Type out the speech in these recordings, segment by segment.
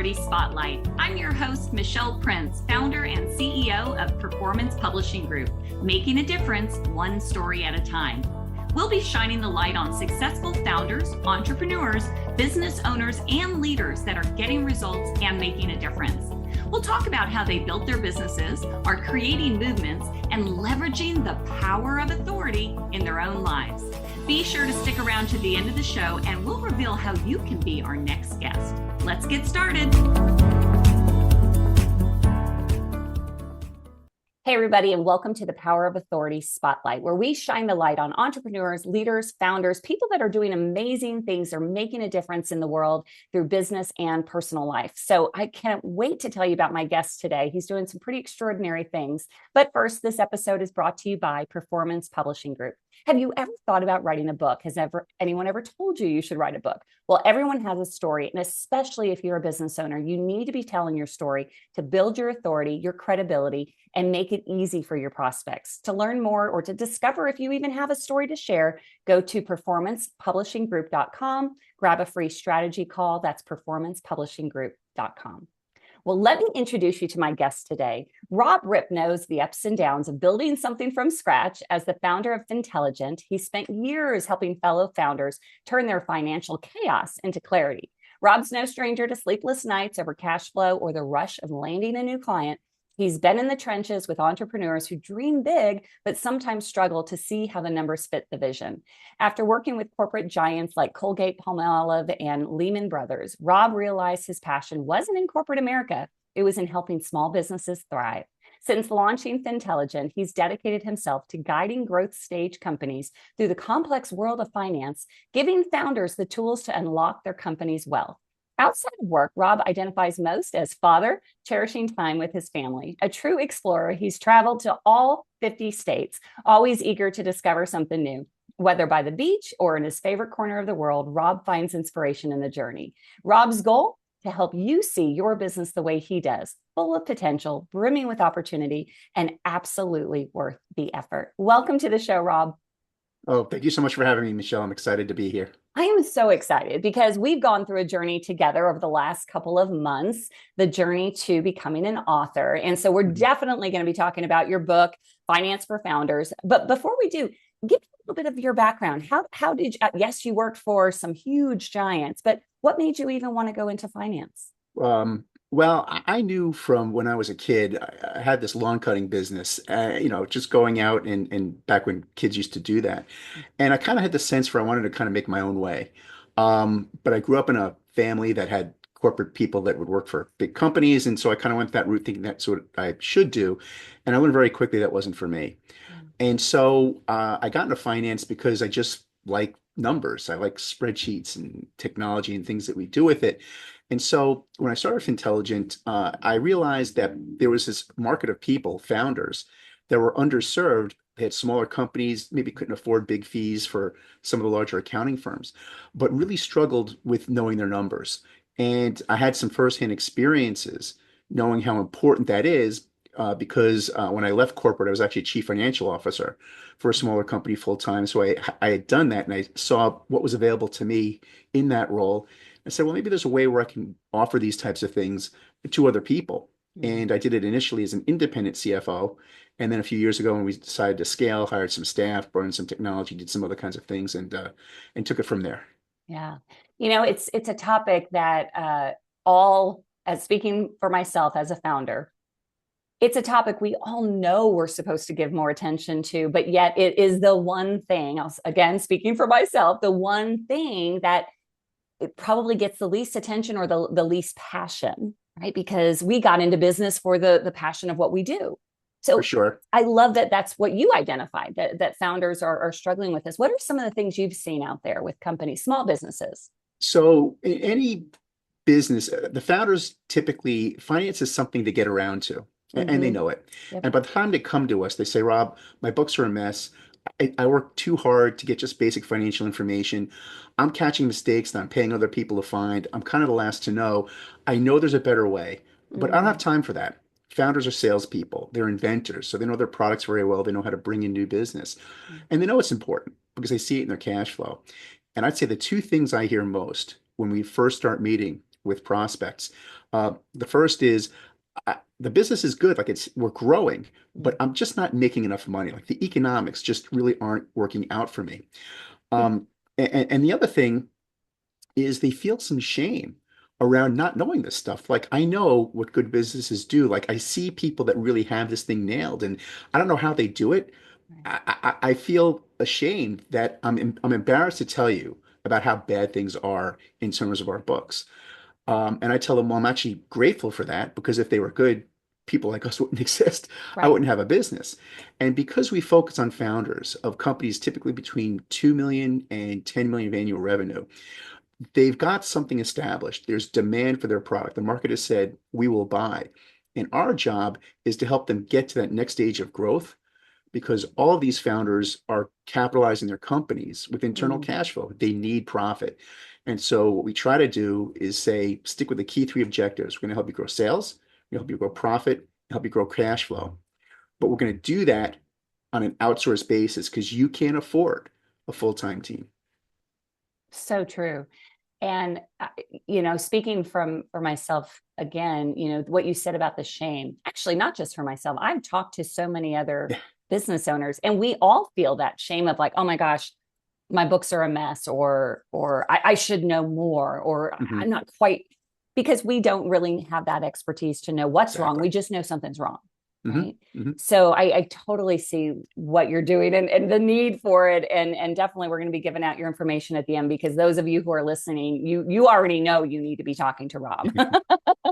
Authority Spotlight. I'm your host, Michelle Prince, founder and CEO of Performance Publishing Group, making a difference one story at a time. We'll be shining the light on successful founders, entrepreneurs, business owners, and leaders that are getting results and making a difference. We'll talk about how they built their businesses, are creating movements, and leveraging the power of authority in their own lives. Be sure to stick around to the end of the show and we'll reveal how you can be our next guest. Let's get started. Hey, everybody, and welcome to the Power of Authority Spotlight, where we shine the light on entrepreneurs, leaders, founders, people that are doing amazing things. They're making a difference in the world through business and personal life. So I can't wait to tell you about my guest today. He's doing some pretty extraordinary things. But first, this episode is brought to you by Performance Publishing Group. Have you ever thought about writing a book? Has anyone ever told you should write a book? Well, everyone has a story, and especially if you're a business owner, you need to be telling your story to build your authority, your credibility, and make it easy for your prospects. To learn more or to discover if you even have a story to share, go to performancepublishinggroup.com, grab a free strategy call. That's performancepublishinggroup.com. Well, let me introduce you to my guest today. Rob Ripp knows the ups and downs of building something from scratch. As the founder of Fintelligent, he spent years helping fellow founders turn their financial chaos into clarity. Rob's no stranger to sleepless nights over cash flow or the rush of landing a new client. He's been in the trenches with entrepreneurs who dream big, but sometimes struggle to see how the numbers fit the vision. After working with corporate giants like Colgate-Palmolive and Lehman Brothers, Rob realized his passion wasn't in corporate America. It was in helping small businesses thrive. Since launching Fintelligent, he's dedicated himself to guiding growth stage companies through the complex world of finance, giving founders the tools to unlock their company's wealth. Outside of work, Rob identifies most as father, cherishing time with his family. A true explorer, he's traveled to all 50 states, always eager to discover something new. Whether by the beach or in his favorite corner of the world, Rob finds inspiration in the journey. Rob's goal? To help you see your business the way he does, full of potential, brimming with opportunity, and absolutely worth the effort. Welcome to the show, Rob. Oh, thank you so much for having me, Michelle. I'm excited to be here. I am so excited because we've gone through a journey together over the last couple of months, the journey to becoming an author. And so we're definitely going to be talking about your book, Finance for Founders. But before we do, give me a little bit of your background. How did you, yes, you worked for some huge giants, but what made you even want to go into finance? Well, I knew from when I was a kid, I had this lawn cutting business, just going out and back when kids used to do that. And I kind of had the sense for I wanted to kind of make my own way. But I grew up in a family that had corporate people that would work for big companies. And so I kind of went that route thinking that's what I should do. And I learned very quickly that wasn't for me. And so I got into finance because I just like numbers. I like spreadsheets and technology and things that we do with it. And so when I started Fintelligent, I realized that there was this market of people, founders, that were underserved. They had smaller companies, maybe couldn't afford big fees for some of the larger accounting firms, but really struggled with knowing their numbers. And I had some firsthand experiences knowing how important that is because when I left corporate, I was actually chief financial officer for a smaller company full time. So I had done that and I saw what was available to me in that role. I said, well, maybe there's a way where I can offer these types of things to other people. And I did it initially as an independent CFO. And then a few years ago, when we decided to scale, hired some staff, brought in some technology, did some other kinds of things and took it from there. Yeah. It's a topic that as speaking for myself as a founder, it's a topic we all know we're supposed to give more attention to, but yet it is the one thing, again, speaking for myself, the one thing that it probably gets the least attention or the least passion, right? Because we got into business for the passion of what we do. So For sure. I love that that's what you identified, that founders are struggling with this. What are some of the things you've seen out there with companies, small businesses? So in any business, the founders typically, finance is something to get around to, and they know it. Yep. And by the time they come to us, they say, Rob, my books are a mess. I work too hard to get just basic financial information. I'm catching mistakes that I'm paying other people to find. I'm kind of the last to know. I know there's a better way, but I don't have time for that. Founders are salespeople. They're inventors. So they know their products very well. They know how to bring in new business. And they know it's important because they see it in their cash flow. And I'd say the two things I hear most when we first start meeting with prospects The first is the business is good, like we're growing, Mm. but I'm just not making enough money. Like the economics just really aren't working out for me. Um, and the other thing is they feel some shame around not knowing this stuff. Like I know what good businesses do. Like I see people that really have this thing nailed, and I don't know how they do it. Right. I feel ashamed that I'm embarrassed to tell you about how bad things are in terms of our books. And I tell them, well, I'm actually grateful for that because if they were good, people like us wouldn't exist. I Right. wouldn't have a business. And because we focus on founders of companies typically between 2 million and 10 million of annual revenue, they've got something established. There's demand for their product. The market has said, we will buy. And our job is to help them get to that next stage of growth because all of these founders are capitalizing their companies with internal Mm. cash flow. They need profit. And so what we try to do is say, stick with the key three objectives. We're going to help you grow sales, we're going to help you grow profit, help you grow cash flow. But we're going to do that on an outsourced basis because you can't afford a full-time team. So true. And speaking from for myself again, what you said about the shame, actually not just for myself. I've talked to so many other Yeah. business owners and we all feel that shame of like, oh my gosh, my books are a mess, or I should know more, or Mhm. I'm not quite, because we don't really have that expertise to know what's wrong. Exactly. We just know something's wrong. Hmm. Right. Hmm. So I totally see what you're doing, and the need for it. And definitely we're going to be giving out your information at the end, because those of you who are listening, you already know you need to be talking to Rob.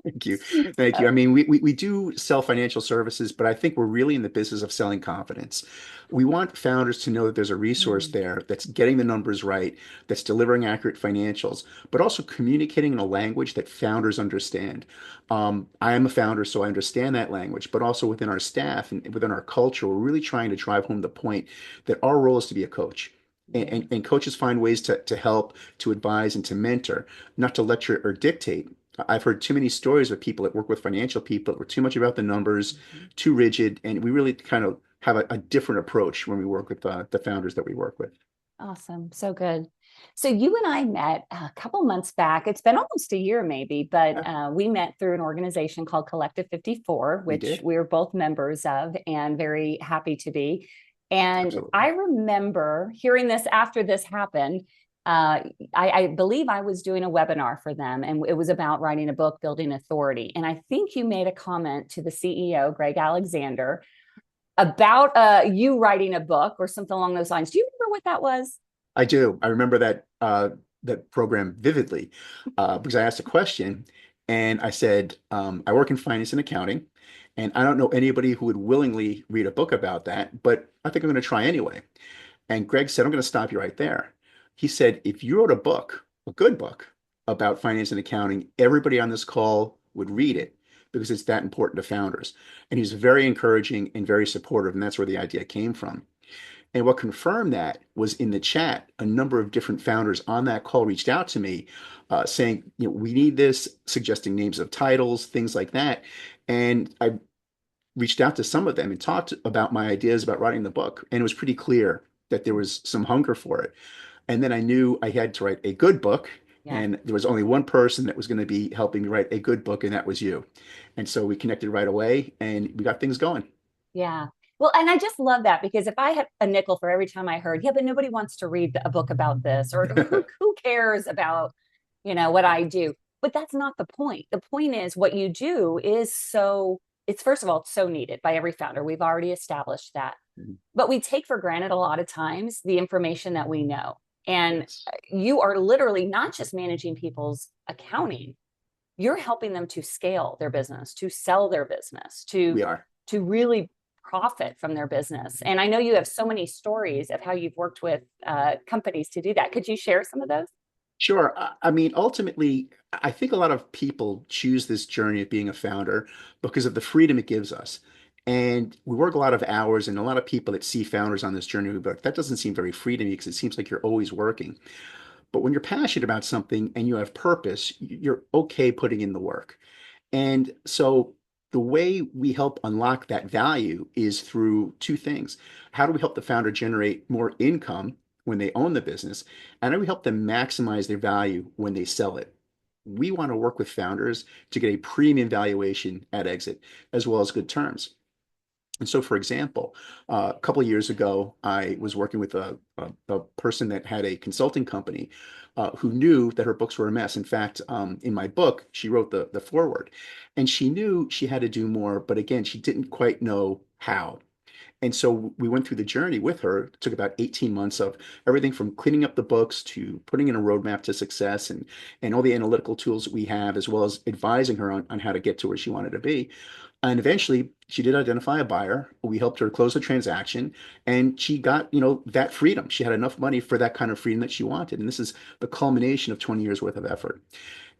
Thank you. Thank you. I So, mean, we do sell financial services, but I think we're really in the business of selling confidence. We want founders to know that there's a resource mm, there that's getting the numbers right, that's delivering accurate financials, but also communicating in a language that founders understand. I am a founder, so I understand that language, but also within our staff and within our culture, we're really trying to drive home the point that our role is to be a coach. And, yeah. and, and coaches find ways to help, to advise, and to mentor, not to lecture or dictate. I've heard too many stories of people that work with financial people that were too much about the numbers, Mhm. too rigid, and we really kind of have a different approach when we work with the founders that we work with. Awesome. So good. So you and I met a couple months back. It's been almost a year, maybe, but Yeah, we met through an organization called Collective 54, we which did. we were both members of and very happy to be. And Absolutely. I remember hearing this after this happened. Uh, I believe I was doing a webinar for them, and it was about writing a book, Building Authority. And I think you made a comment to the CEO, Greg Alexander, about you writing a book or something along those lines. Do you remember what that was? I do. I remember that program vividly because I asked a question and I said, I work in finance and accounting, and I don't know anybody who would willingly read a book about that, but I think I'm going to try anyway. And Greg said, I'm going to stop you right there. He said, if you wrote a book, a good book about finance and accounting, everybody on this call would read it because it's that important to founders. And he's very encouraging and very supportive. And that's where the idea came from. And what confirmed that was in the chat, a number of different founders on that call reached out to me saying, we need this, suggesting names of titles, things like that. And I reached out to some of them and talked about my ideas about writing the book. And it was pretty clear that there was some hunger for it. And then I knew I had to write a good book. Yeah. And there was only one person that was going to be helping me write a good book, and that was you. And so we connected right away and we got things going. Yeah. Well, and I just love that, because if I had a nickel for every time I heard, yeah, but nobody wants to read a book about this, or who cares about, what I do. But that's not the point. The point is what you do is it's first of all, it's so needed by every founder. We've already established that. But we take for granted a lot of times the information that we know. And Yes, you are literally not just managing people's accounting, you're helping them to scale their business, to sell their business, to we are. really profit from their business. And I know you have so many stories of how you've worked with companies to do that. Could you share some of those? Sure. I mean, ultimately, I think a lot of people choose this journey of being a founder because of the freedom it gives us. And we work a lot of hours, and a lot of people that see founders on this journey will be like, that doesn't seem very free to me because it seems like you're always working. But when you're passionate about something and you have purpose, you're okay putting in the work. And so the way we help unlock that value is through two things. How do we help the founder generate more income when they own the business? And how do we help them maximize their value when they sell it? we want to work with founders to get a premium valuation at exit, as well as good terms. And so, for example, a couple of years ago, I was working with a person that had a consulting company who knew that her books were a mess. In fact, in my book, she wrote the foreword, and she knew she had to do more, but again, she didn't quite know how. And so we went through the journey with her. It took about 18 months of everything from cleaning up the books to putting in a roadmap to success and all the analytical tools that we have, as well as advising her on how to get to where she wanted to be. And eventually she did identify a buyer. We helped her close the transaction and she got, that freedom. She had enough money for that kind of freedom that she wanted. And this is the culmination of 20 years worth of effort.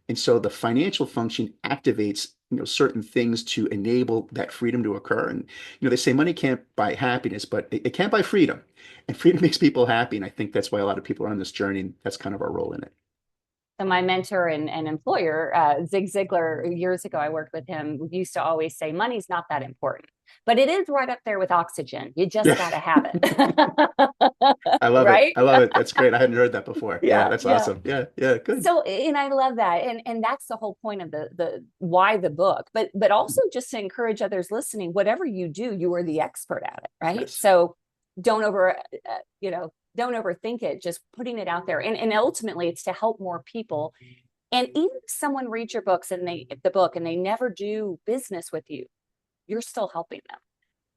And so the financial function activates, certain things to enable that freedom to occur. And, they say money can't buy happiness, but it can buy freedom. And freedom makes people happy. And I think that's why a lot of people are on this journey. And that's kind of our role in it. So my mentor and employer, Zig Ziglar, years ago, I worked with him, used to always say, money's not that important, but it is right up there with oxygen. You just Yeah. got to have it. I love it. Right? I love it. That's great. I hadn't heard that before. Yeah, Yeah, that's yeah. awesome. Yeah, yeah, good. So, and I love that. And that's the whole point of the why the book, but also just to encourage others listening, whatever you do, you are the expert at it, right? Yes. So don't don't overthink it, just putting it out there. And ultimately it's to help more people. And even if someone reads your books and the book and they never do business with you, you're still helping them.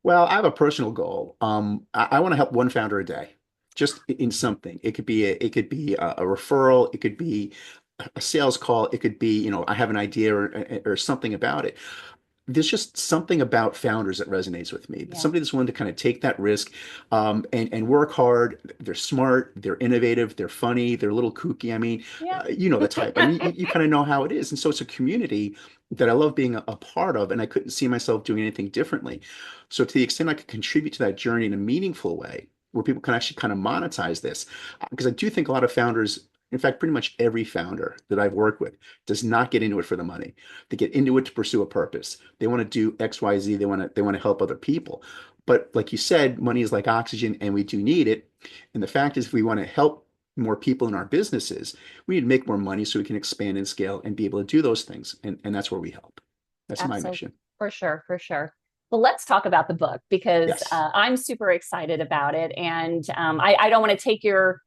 Well, I have a personal goal. I want to help one founder a day, just in something. It could be a referral. It could be a sales call. It could be, I have an idea or something about it. There's just something about founders that resonates with me. Yeah. Somebody that's willing to kind of take that risk, and work hard. They're smart, they're innovative, they're funny, they're a little kooky. I mean, Yeah. you know the type. I mean, you kind of know how it is. And so it's a community that I love being a part of, and I couldn't see myself doing anything differently. So to the extent I could contribute to that journey in a meaningful way, where people can actually kind of monetize this, because I do think a lot of founders, in fact, pretty much every founder that I've worked with does not get into it for the money. They get into it to pursue a purpose. They want to do X, Y, Z. They want to help other people. But like you said, money is like oxygen and we do need it. And the fact is, if we want to help more people in our businesses, we need to make more money so we can expand and scale and be able to do those things. And that's where we help. That's my Absolutely. mission. For sure, for sure. Well, let's talk about the book because Yes. I'm super excited about it, and I don't want to take your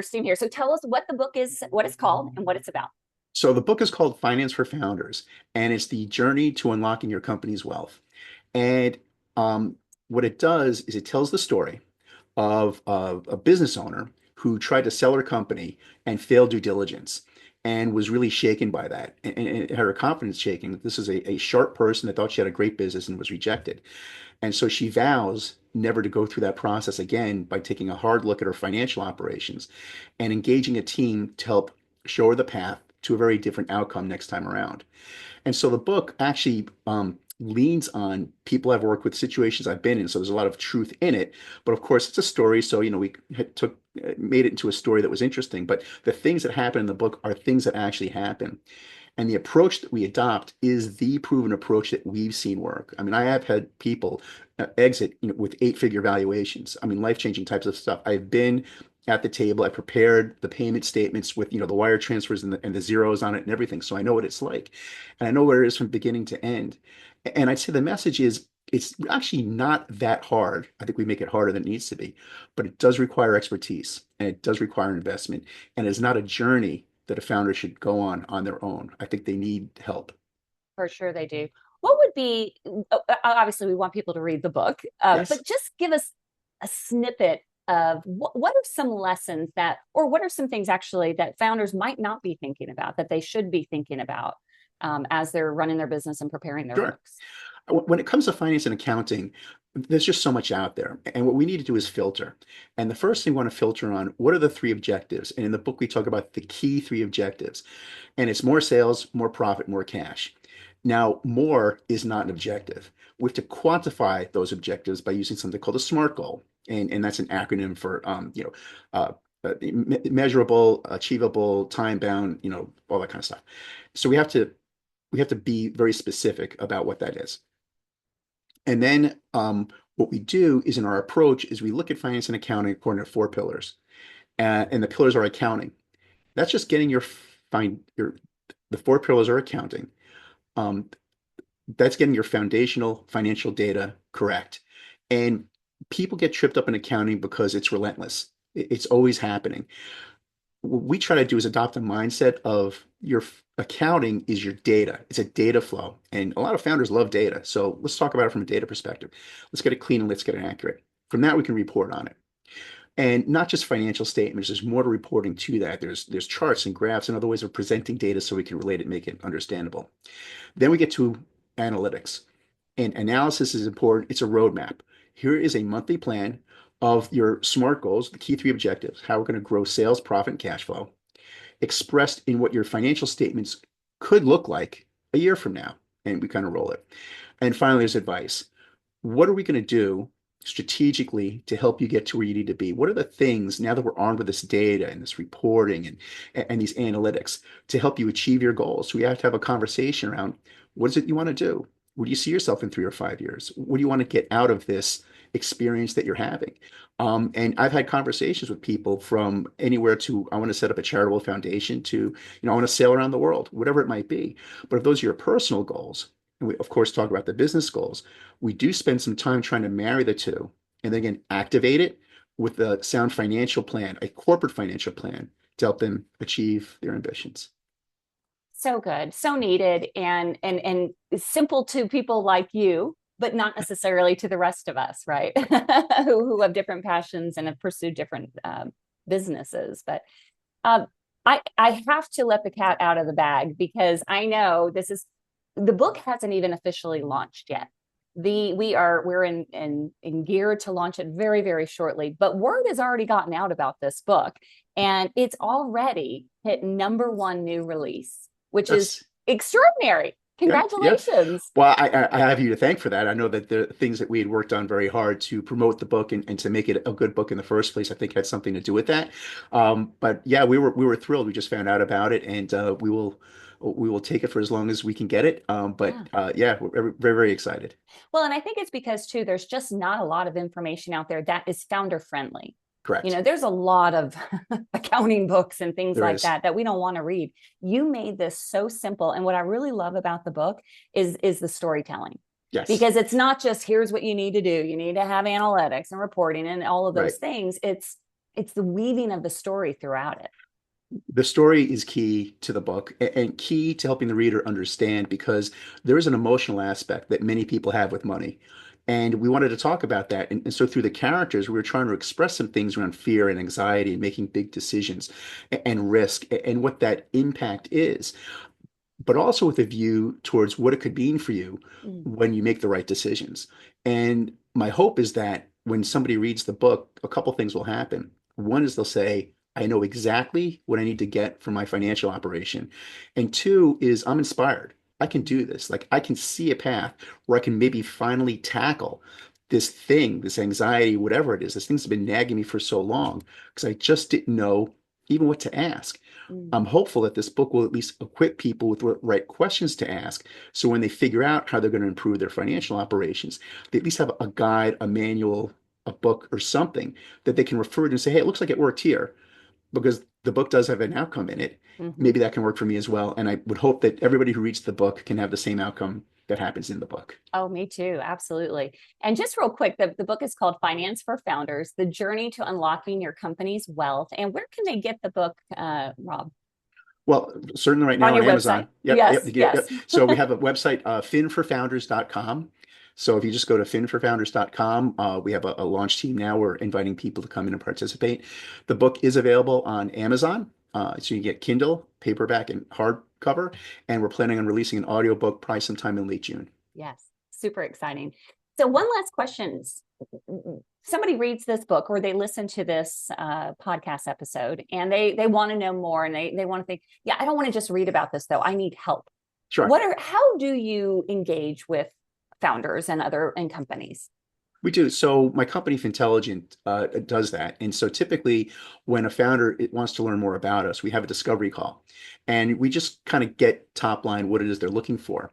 steam here. So tell us what the book is, what it's called, and what it's about. So the book is called Finance for Founders, and it's the journey to unlocking your company's wealth. And what it does is it tells the story of a business owner who tried to sell her company and failed due diligence and was really shaken by that and had her confidence shaken. This is a sharp person that thought she had a great business and was rejected. And so she vows never to go through that process again by taking a hard look at her financial operations and engaging a team to help show her the path to a very different outcome next time around. And so the book actually leans on people I've worked with, situations I've been in. So there's a lot of truth in it. But of course, it's a story. So, we made it into a story that was interesting. But the things that happen in the book are things that actually happen. And the approach that we adopt is the proven approach that we've seen work. I mean, I have had people exit, with eight-figure valuations. I mean, life-changing types of stuff. I've been at the table. I prepared the payment statements with, the wire transfers and the zeros on it and everything. So I know what it's like, and I know where it is from beginning to end. And I'd say the message is it's actually not that hard. I think we make it harder than it needs to be, but it does require expertise and it does require investment. And it's not a journey that a founder should go on their own. I think they need help. For sure, they do. What would be, obviously, we want people to read the book, Yes. but just give us a snippet of what are some lessons that, or what are some things actually that founders might not be thinking about that they should be thinking about as they're running their business and preparing their Sure. books? When it comes to finance and accounting, there's just so much out there. And what we need to do is filter. And the first thing we want to filter on, what are the three objectives? And in the book, we talk about the key three objectives. And it's more sales, more profit, more cash. Now, more is not an objective. We have to quantify those objectives by using something called a SMART goal. And that's an acronym for, uh, measurable, achievable, time bound, all that kind of stuff. So we have to be very specific about what that is. And then what we do is in our approach is we look at finance and accounting according to four pillars. And the pillars are accounting. That's just getting your The four pillars are accounting. Um, that's getting your foundational financial data correct. And people get tripped up in accounting because it's relentless. It's always happening. What we try to do is adopt a mindset of your accounting is your data. It's a data flow. And a lot of founders love data. So let's talk about it from a data perspective. Let's get it clean and let's get it accurate. From that, we can report on it. And not just financial statements, there's more to reporting to that. There's charts and graphs and other ways of presenting data so we can relate it, make it understandable. Then we get to analytics. And analysis is important. It's a roadmap. Here is a monthly plan of your SMART goals, the key three objectives, how we're going to grow sales, profit, and cash flow, expressed in what your financial statements could look like a year from now. And we kind of roll it. And finally, there's advice. What are we going to do strategically to help you get to where you need to be? What are the things now that we're armed with this data and this reporting and these analytics to help you achieve your goals? So we have to have a conversation around what is it you want to do? Where do you see yourself in 3 or 5 years? What do you want to get out of this experience that you're having? And I've had conversations with people from anywhere to I want to set up a charitable foundation to, I want to sail around the world, whatever it might be. But if those are your personal goals, and we of course talk about the business goals, we do spend some time trying to marry the two and then again activate it with a sound financial plan, a corporate financial plan to help them achieve their ambitions. So good, so needed, and simple to people like you, but not necessarily to the rest of us, right? who have different passions and have pursued different businesses. But um, I have to let the cat out of the bag because I know the book hasn't even officially launched yet. We're in gear to launch it very, very shortly, but word has already gotten out about this book, and it's already hit #1 new release, which is That's extraordinary. Yeah, yeah. Congratulations. Well, I have you to thank for that. I know that the things that we had worked on very hard to promote the book and to make it a good book in the first place, I think had something to do with that. But yeah, we were thrilled. We just found out about it, and we will take it for as long as we can get it. But Yeah. yeah, we're very, very, very excited. Well, and I think it's because too, there's just not a lot of information out there that is founder friendly. Correct. There's a lot of accounting books and things There like is. that we don't want to read. You made this so simple. And what I really love about the book is the storytelling. Yes. Because it's not just here's what you need to do. You need to have analytics and reporting and all of Right. those things. It's the weaving of the story throughout it. The story is key to the book and key to helping the reader understand because there is an emotional aspect that many people have with money. And we wanted to talk about that. And so through the characters, we were trying to express some things around fear and anxiety and making big decisions and risk and what that impact is, but also with a view towards what it could mean for you Mm. when you make the right decisions. And my hope is that when somebody reads the book, a couple things will happen. One is they'll say, I know exactly what I need to get from my financial operation. And two is I'm inspired. I can do this. Like I can see a path where I can maybe finally tackle this thing, this anxiety, whatever it is. This thing's been nagging me for so long because I just didn't know even what to ask. Mm. I'm hopeful that this book will at least equip people with the right questions to ask. So when they figure out how they're going to improve their financial operations, they at least have a guide, a manual, a book, or something that they can refer to and say, hey, it looks like it worked here because the book does have an outcome in it. Mm-hmm. Maybe that can work for me as well. And I would hope that everybody who reads the book can have the same outcome that happens in the book. Oh, me too. Absolutely. And just real quick, the book is called Finance for Founders, The Journey to Unlocking Your Company's Wealth. And where can they get the book, Rob? Well, certainly right On now on your website. Amazon. Yep, yep, Yes, yep, yes. yep. So we have a website, finforfounders.com. So if you just go to finforfounders.com, we have a launch team now. We're inviting people to come in and participate. The book is available on Amazon. So you get Kindle, paperback, and hardcover. And we're planning on releasing an audiobook probably sometime in late June. Yes, super exciting. So one last question. Somebody reads this book or they listen to this podcast episode and they want to know more and they want to think, yeah, I don't want to just read about this though. I need help. Sure. How do you engage with founders and companies? We do. So my company, Fintelligent, does that. And so typically when a founder wants to learn more about us, we have a discovery call and we just kind of get top line what it is they're looking for.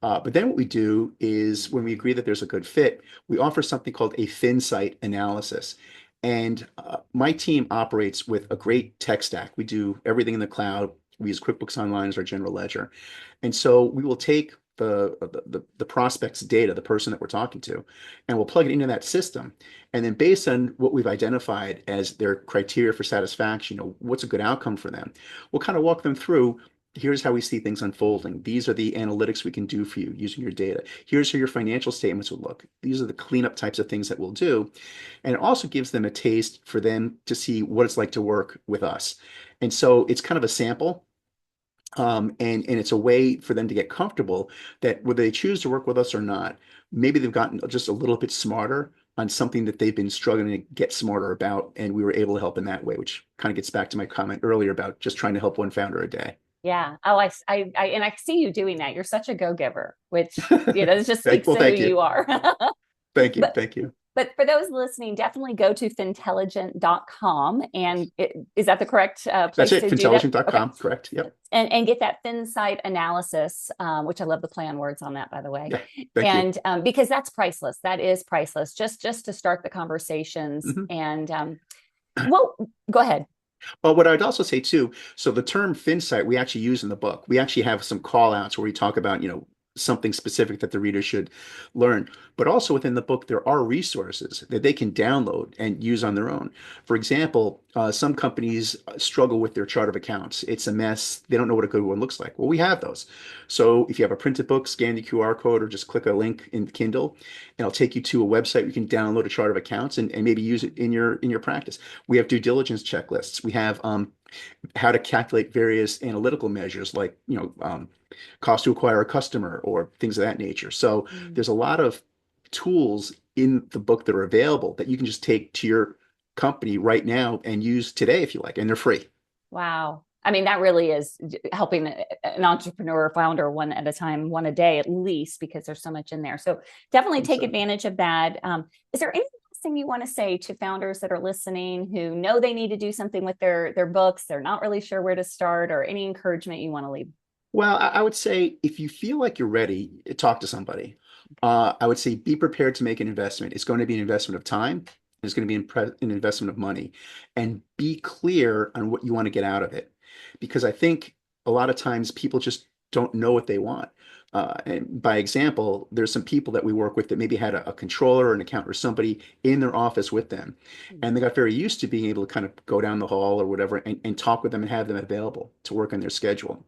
But then what we do is when we agree that there's a good fit, we offer something called a FinSight analysis. And my team operates with a great tech stack. We do everything in the cloud. We use QuickBooks Online as our general ledger. And so we will take the prospect's data, the person that we're talking to, and we'll plug it into that system. And then based on what we've identified as their criteria for satisfaction, what's a good outcome for them, we'll kind of walk them through. Here's how we see things unfolding. These are the analytics we can do for you using your data. Here's how your financial statements would look. These are the cleanup types of things that we'll do. And it also gives them a taste for them to see what it's like to work with us. And so it's kind of a sample. And it's a way for them to get comfortable that whether they choose to work with us or not, maybe they've gotten just a little bit smarter on something that they've been struggling to get smarter about. And we were able to help in that way, which kind of gets back to my comment earlier about just trying to help one founder a day. Yeah. Oh, and I see you doing that. You're such a go-giver, which, it just speaks to who you are. Thank you. Thank you. But for those listening, definitely go to fintelligent.com. And is that the correct place That's it, to fintelligent.com, okay. correct. Yep. And get that FinSight analysis, which I love the play on words on that, by the way. Yeah, thank you. Because that's priceless. That is priceless. Just to start the conversations. Mm-hmm. And well, go ahead. Well, what I'd also say too, so the term FinSight we actually use in the book. We actually have some call outs where we talk about, something specific that the reader should learn. But also within the book, there are resources that they can download and use on their own. For example, some companies struggle with their chart of accounts. It's a mess. They don't know what a good one looks like. Well, we have those. So if you have a printed book, scan the QR code or just click a link in Kindle, and it'll take you to a website. You can download a chart of accounts and maybe use it in your practice. We have due diligence checklists. We have how to calculate various analytical measures like, cost to acquire a customer or things of that nature. So there's a lot of tools in the book that are available that you can just take to your company right now and use today if you like, and they're free. Wow. I mean, that really is helping an entrepreneur founder one at a time, one a day at least, because there's so much in there. So definitely take advantage of that. Is there anything you want to say to founders that are listening who know they need to do something with their books? They're not really sure where to start, or any encouragement you want to leave? Well, I would say if you feel like you're ready, talk to somebody. I would say be prepared to make an investment. It's going to be an investment of time. And it's going to be an investment of money. And be clear on what you want to get out of it. Because I think a lot of times people just don't know what they want. And by example, there's some people that we work with that maybe had a controller or an accountant or somebody in their office with them. And they got very used to being able to kind of go down the hall or whatever and talk with them and have them available to work on their schedule.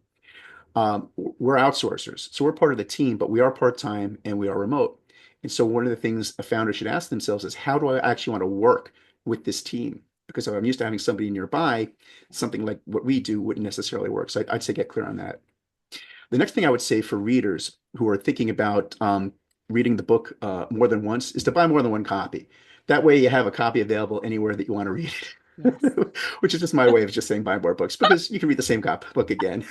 We're outsourcers, so we're part of the team, but we are part-time and we are remote. And so one of the things a founder should ask themselves is, how do I actually want to work with this team? Because if I'm used to having somebody nearby, something like what we do wouldn't necessarily work. So I'd say get clear on that. The next thing I would say for readers who are thinking about reading the book more than once is to buy more than one copy. That way you have a copy available anywhere that you want to read it. Yes. Which is just my way of just saying buy more books, because you can read the same book again.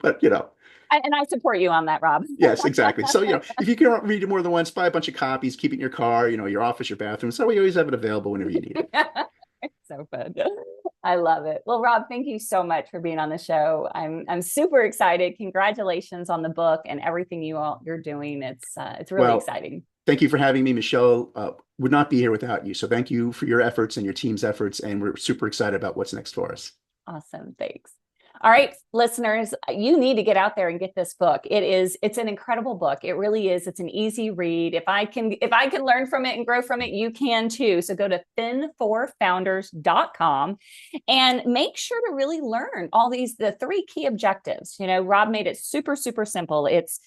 But and I support you on that, Rob. Yes, exactly. So if you can read it more than once, buy a bunch of copies, keep it in your car, your office, your bathroom, so you always have it available whenever you need it. It's so fun. I love it. Well, Rob, thank you so much for being on the show. I'm super excited. Congratulations on the book and everything you're doing. It's really exciting. Thank you for having me, Michelle. Would not be here without you. So thank you for your efforts and your team's efforts. And we're super excited about what's next for us. Awesome. Thanks. All right, listeners, you need to get out there and get this book. It's an incredible book. It really is. It's an easy read. If I can learn from it and grow from it, you can too. So go to fin4founders.com and make sure to really learn the 3 key objectives. Rob made it super, super simple. It's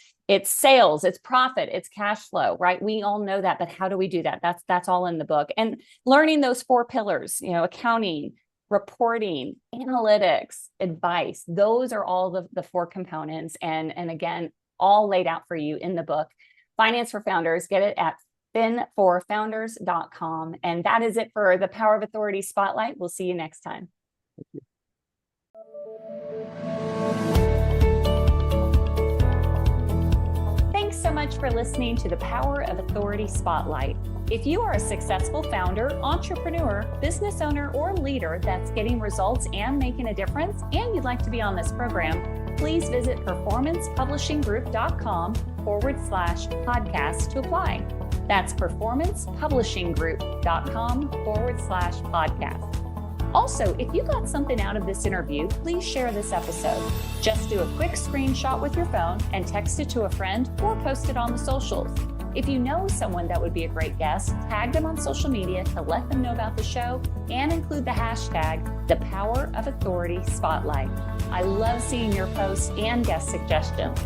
sales, it's profit, it's cash flow, right? We all know that, but how do we do that? That's all in the book. And learning those 4 pillars, accounting, reporting, analytics, advice. Those are all the 4 components. And again, all laid out for you in the book. Finance for Founders, get it at fin4founders.com. And that is it for the Power of Authority Spotlight. We'll see you next time. Thank you. Thanks so much for listening to the Power of Authority Spotlight. If you are a successful founder, entrepreneur, business owner, or leader that's getting results and making a difference, and you'd like to be on this program, please visit performancepublishinggroup.com/podcast to apply. That's performancepublishinggroup.com/podcast. Also, if you got something out of this interview, please share this episode. Just do a quick screenshot with your phone and text it to a friend or post it on the socials. If you know someone that would be a great guest, tag them on social media to let them know about the show and include the hashtag #ThePowerOfAuthoritySpotlight. I love seeing your posts and guest suggestions.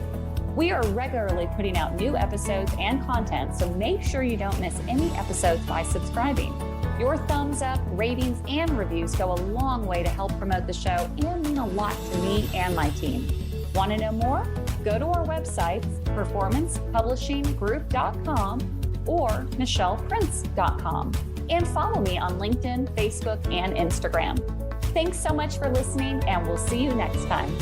We are regularly putting out new episodes and content, so make sure you don't miss any episodes by subscribing. Your thumbs up, ratings, and reviews go a long way to help promote the show and mean a lot to me and my team. Want to know more? Go to our websites, performancepublishinggroup.com or michelleprince.com, and follow me on LinkedIn, Facebook, and Instagram. Thanks so much for listening, and we'll see you next time.